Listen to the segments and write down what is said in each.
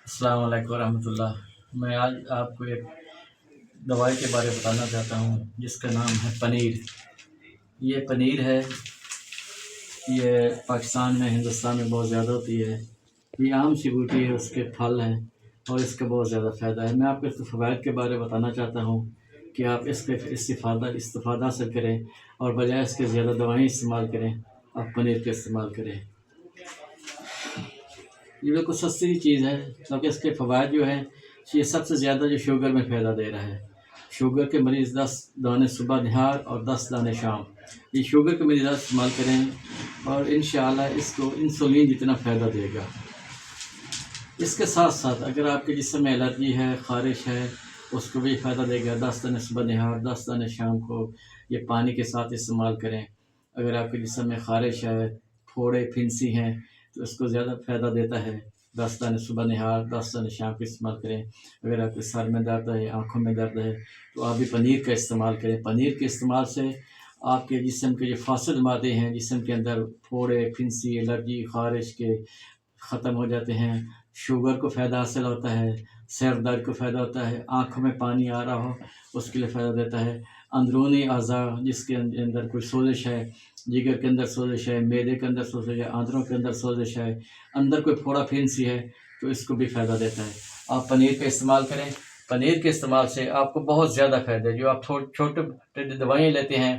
السلام علیکم ورحمۃ اللہ۔ میں آج آپ کو ایک دوائی کے بارے میں بتانا چاہتا ہوں جس کا نام ہے پنیر۔ یہ پنیر ہے، یہ پاکستان میں ہندوستان میں بہت زیادہ ہوتی ہے۔ یہ عام سی بوٹی ہے، اس کے پھل ہیں اور اس کا بہت زیادہ فائدہ ہے۔ میں آپ کو اس کے فوائد کے بارے میں بتانا چاہتا ہوں کہ آپ اس کے استفادہ سے کریں اور بجائے اس کے زیادہ دوائیں استعمال کریں، آپ پنیر کا استعمال کریں۔ یہ بالکل سستی چیز ہے کیونکہ اس کے فوائد جو ہیں، یہ سب سے زیادہ جو شوگر میں فائدہ دے رہا ہے۔ شوگر کے مریض 10 دانے صبح نہار اور 10 دانے شام، یہ شوگر کے مریض استعمال کریں اور انشاءاللہ اس کو انسولین جتنا فائدہ دے گا۔ اس کے ساتھ ساتھ اگر آپ کے جسم میں الرجی ہے، خارش ہے، اس کو بھی فائدہ دے گا۔ 10 دانے صبح نہار، 10 دانے شام کو یہ پانی کے ساتھ استعمال کریں۔ اگر آپ کے جسم میں خارش ہے، پھوڑے پھنسی ہیں، تو اس کو زیادہ فائدہ دیتا ہے۔ 10 دانے صبح نہار، 10 دانے شام کو استعمال کریں۔ اگر آپ کے سر میں درد ہے، آنکھوں میں درد ہے، تو آپ بھی پنیر کا استعمال کریں۔ پنیر کے استعمال سے آپ کے جسم کے جو فاسد مادے ہیں، جسم کے اندر پھوڑے پھنسی، الرجی، خارش کے ختم ہو جاتے ہیں۔ شوگر کو فائدہ حاصل ہوتا ہے، سر درد کو فائدہ ہوتا ہے، آنکھوں میں پانی آ رہا ہو اس کے لیے فائدہ دیتا ہے۔ اندرونی اعضاء جس کے اندر کوئی سوزش ہے، جگر کے اندر سوزش ہے، معدے کے اندر سوزش ہے، آندروں کے اندر سوزش ہے، اندر کوئی پھوڑا پھنسی ہے، تو اس کو بھی فائدہ دیتا ہے۔ آپ پنیر کا استعمال کریں۔ پنیر کے استعمال سے آپ کو بہت زیادہ فائدہ ہے۔ جو آپ چھوٹے دوائیں لیتے ہیں،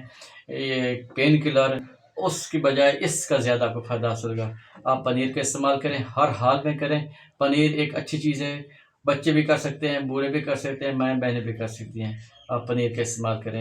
یہ پین کلر، اس کی بجائے اس کا زیادہ آپ کو فائدہ حاصل ہوگا۔ آپ پنیر کا استعمال کریں، ہر حال میں کریں۔ پنیر ایک اچھی چیز ہے، بچے بھی کر سکتے ہیں، بوڑھے بھی کر سکتے ہیں، مائیں بہنیں بھی کر سکتی ہیں۔ آپ پنیر کا استعمال کریں۔